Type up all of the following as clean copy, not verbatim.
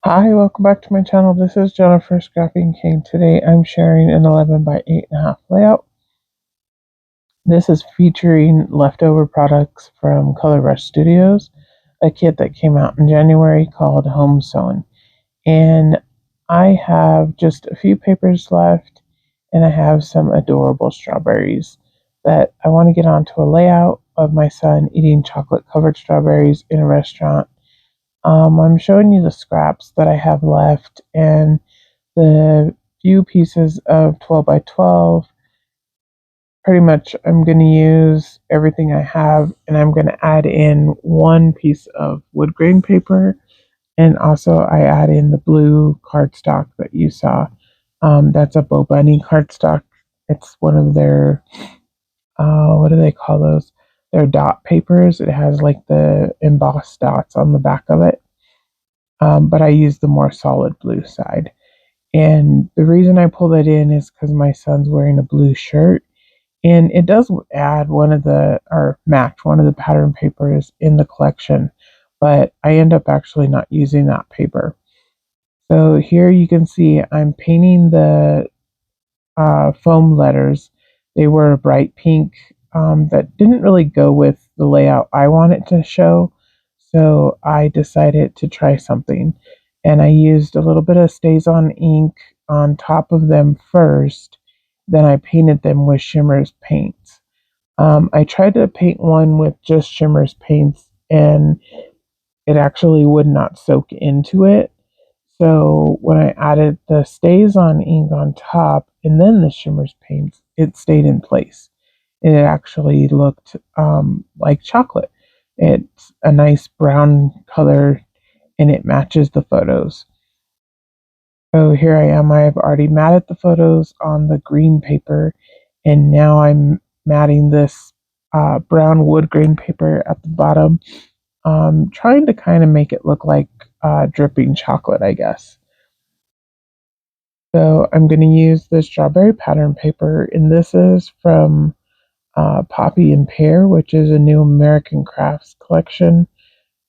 Hi, welcome back to my channel. This is Jennifer Scrapping King. Today I'm sharing an 11 by 8.5 layout. This is featuring leftover products from Color Rush Studios, a kit that came out in January called Home Sewn. And I have just a few papers left, and I have some adorable strawberries that I want to get onto a layout of my son eating chocolate covered strawberries in a restaurant. I'm showing you the scraps that I have left and the few pieces of 12 by 12. Pretty much I'm going to use everything I have, and I'm going to add in one piece of wood grain paper, and also I add in the blue cardstock that you saw. That's a Bo Bunny cardstock. It's one of their, what do they call those? Their dot papers. It has like the embossed dots on the back of it. But I use the more solid blue side. And the reason I pull that in is because my son's wearing a blue shirt, and it does add one of the, or match one of the pattern papers in the collection, but I end up actually not using that paper. So here you can see I'm painting the foam letters. They were a bright pink that didn't really go with the layout I wanted to show. So I decided to try something. And I used a little bit of Stays On ink on top of them first. Then I painted them with Shimmer's paints. I tried to paint one with just Shimmer's paints, and it actually would not soak into it. So when I added the Stays On ink on top and then the Shimmer's paints, it stayed in place. And it actually looked like chocolate. It's a nice brown color, and it matches the photos. So here I am. I have already matted the photos on the green paper, and now I'm matting this brown wood grain paper at the bottom, trying to kind of make it look like dripping chocolate, I guess. So I'm going to use the strawberry pattern paper, and this is from Poppy and Pear, which is a new American Crafts collection.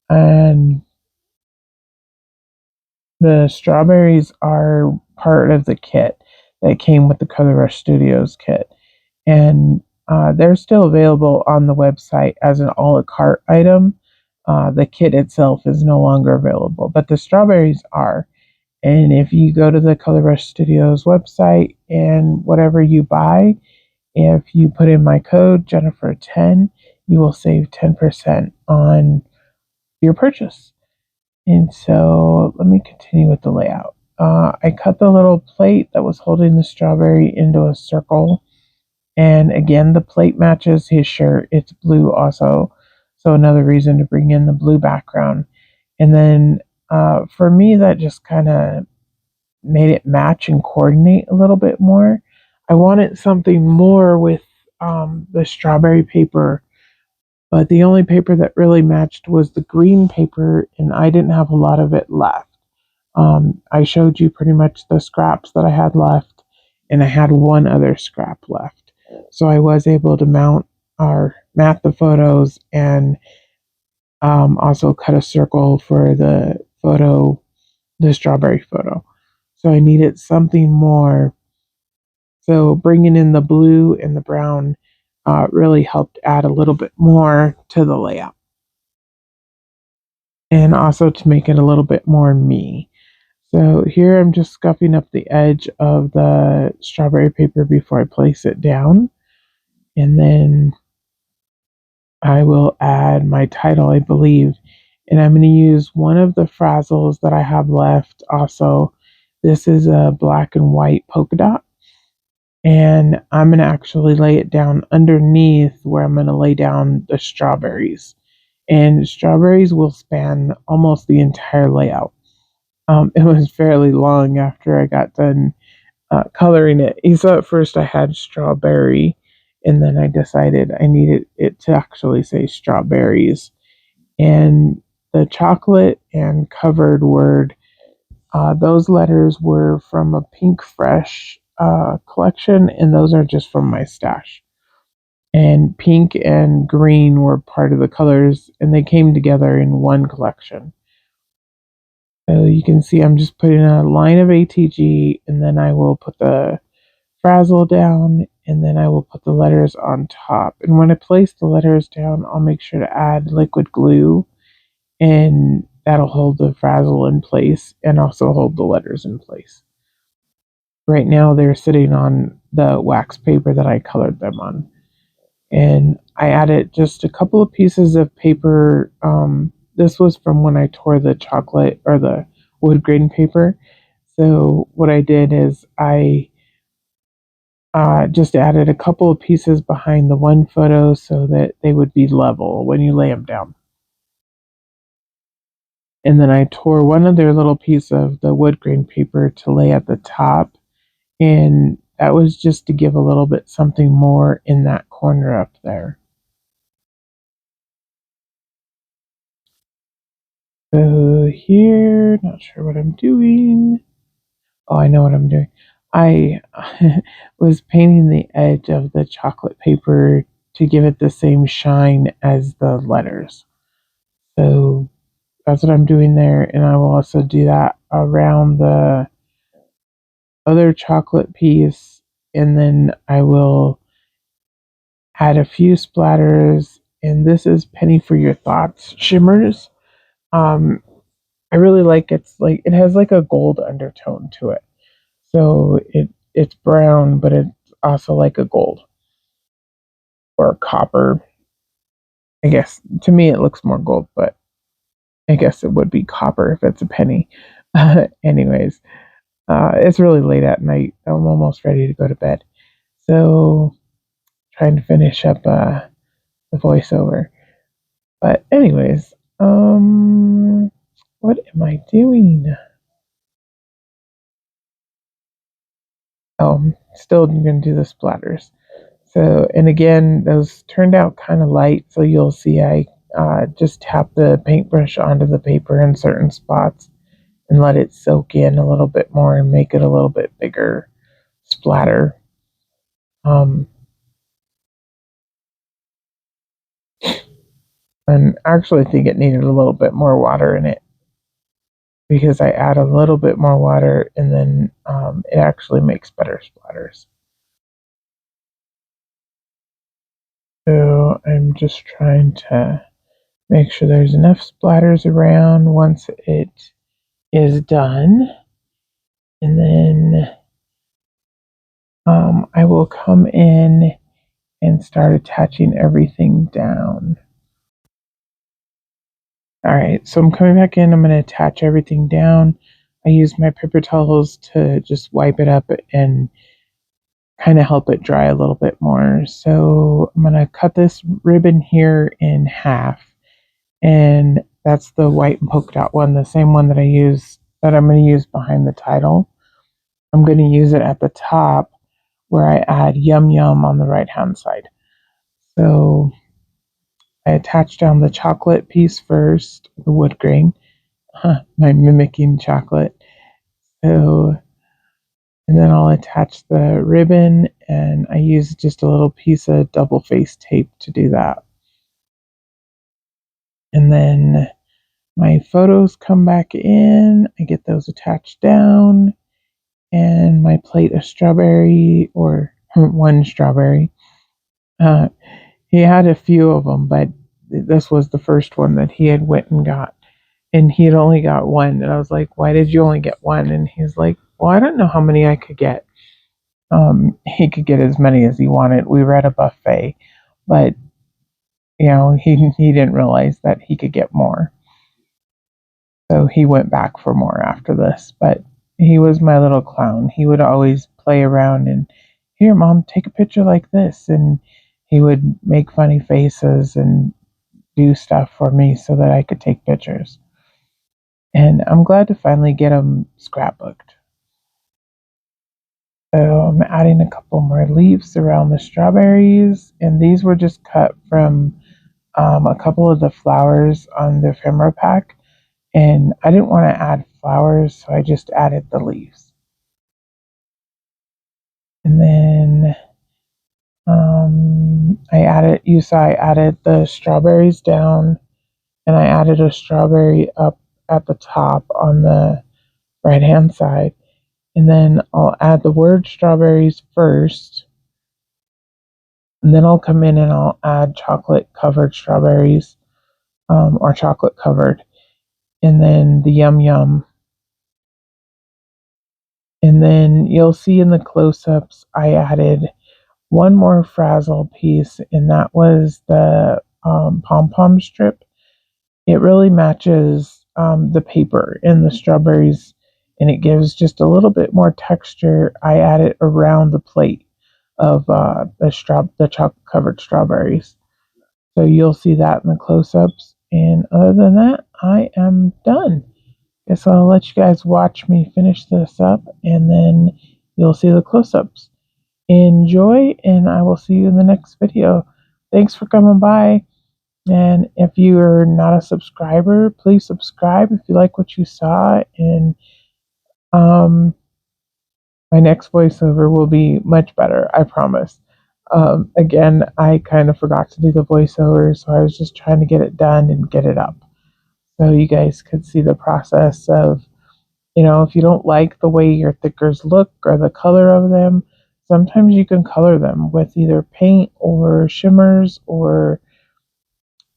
And the strawberries are part of the kit that came with the Color Rush Studios kit. And they're still available on the website as an a la carte item. The kit itself is no longer available, but the strawberries are. And if you go to the Color Rush Studios website and whatever you buy, if you put in my code Jennifer10, you will save 10% on your purchase. And so let me continue with the layout. I cut the little plate that was holding the strawberry into a circle. And again, the plate matches his shirt. It's blue also. So another reason to bring in the blue background. And then for me, that just kind of made it match and coordinate a little bit more. I wanted something more with the strawberry paper, but the only paper that really matched was the green paper, and I didn't have a lot of it left. I showed you pretty much the scraps that I had left, and I had one other scrap left. So I was able to mount or mat the photos and also cut a circle for the photo, the strawberry photo. So I needed something more. So bringing in the blue and the brown really helped add a little bit more to the layout, and also to make it a little bit more me. So here I'm just scuffing up the edge of the strawberry paper before I place it down. And then I will add my title, I believe. And I'm going to use one of the frazzles that I have left also. This is a black and white polka dot. And I'm going to actually lay it down underneath where I'm going to lay down the strawberries. And strawberries will span almost the entire layout. It was fairly long after I got done coloring it. So at first I had strawberry, and then I decided I needed it to actually say strawberries. And the chocolate and covered word, those letters were from a Pink Fresh collection, and those are just from my stash. And pink and green were part of the colors, and they came together in one collection. So you can see I'm just putting a line of ATG, and then I will put the frazzle down, and then I will put the letters on top. And when I place the letters down, I'll make sure to add liquid glue, and that'll hold the frazzle in place and also hold the letters in place. Right now they're sitting on the wax paper that I colored them on. And I added just a couple of pieces of paper. This was from when I tore the chocolate or the wood grain paper. So what I did is I just added a couple of pieces behind the one photo so that they would be level when you lay them down. And then I tore one other little piece of the wood grain paper to lay at the top, and that was just to give a little bit something more in that corner up there. So here, not sure what I'm doing. Oh, I know what I'm doing. I was painting the edge of the chocolate paper to give it the same shine as the letters. So that's what I'm doing there, and I will also do that around the other chocolate piece, and then I will add a few splatters, and this is Penny for Your Thoughts shimmers. Um, I really like it has like a gold undertone to it. So it's brown, but it's also like a gold or copper. I guess to me it looks more gold, but I guess it would be copper if it's a penny. Anyways, it's really late at night. I'm almost ready to go to bed. So trying to finish up the voiceover. But anyways, what am I doing? Oh, I'm still going to do the splatters. So, and again, those turned out kind of light, so you'll see I just tap the paintbrush onto the paper in certain spots and let it soak in a little bit more and make it a little bit bigger splatter. Um, and I actually think it needed a little bit more water in it because I add a little bit more water and then it actually makes better splatters. So I'm just trying to make sure there's enough splatters around once it is done. And then I will come in and start attaching everything down. All right, so I'm coming back in. I'm going to attach everything down. I use my paper towels to just wipe it up and kind of help it dry a little bit more. So I'm going to cut this ribbon here in half, and that's the white and polka dot one, the same one that I'm going to use behind the title. I'm going to use it at the top where I add yum yum on the right hand side. So I attach down the chocolate piece first, the wood grain. I'm mimicking chocolate. So, and then I'll attach the ribbon, and I use just a little piece of double face tape to do that. And then my photos come back in, I get those attached down, and my plate of strawberry, or one strawberry. Uh, he had a few of them, but this was the first one that he had went and got. And he had only got one. And I was like, why did you only get one? And he's like, well, I don't know how many I could get. He could get as many as he wanted. We were at a buffet, but he didn't realize that he could get more. So he went back for more after this. But he was my little clown. He would always play around and, here, mom, take a picture like this. And he would make funny faces and do stuff for me so that I could take pictures. And I'm glad to finally get them scrapbooked. So I'm adding a couple more leaves around the strawberries, and these were just cut from a couple of the flowers on the ephemera pack, and I didn't want to add flowers, so I just added the leaves. And then I added the strawberries down, and I added a strawberry up at the top on the right hand side. And then I'll add the word strawberries first. And then I'll come in and I'll add chocolate covered strawberries, or chocolate covered. And then the yum yum. And then you'll see in the close ups, I added one more frazzle piece, and that was the pom pom strip. It really matches the paper and the strawberries, and it gives just a little bit more texture. I add it around the plate of the chocolate covered strawberries. So you'll see that in the close ups. And other than that, I am done. Guess I'll let you guys watch me finish this up, and then you'll see the close ups. Enjoy, and I will see you in the next video. Thanks for coming by. And if you are not a subscriber, please subscribe if you like what you saw. And um, my next voiceover will be much better, I promise. Again, I kind of forgot to do the voiceover, so I was just trying to get it done and get it up so you guys could see the process of, if you don't like the way your thickers look or the color of them, sometimes you can color them with either paint or shimmers, or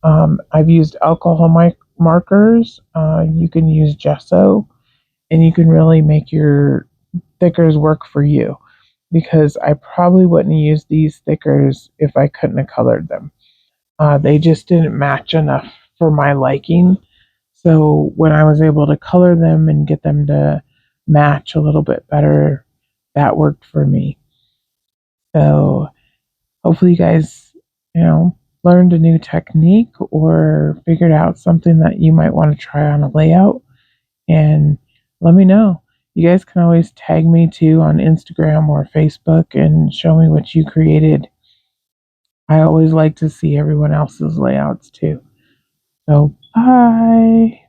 I've used alcohol markers. You can use gesso, and you can really make your thickers work for you, because I probably wouldn't use these thickers if I couldn't have colored them. They just didn't match enough for my liking. So when I was able to color them and get them to match a little bit better, that worked for me. So hopefully you guys, learned a new technique or figured out something that you might want to try on a layout, and let me know. You guys can always tag me too on Instagram or Facebook and show me what you created. I always like to see everyone else's layouts too. So, bye.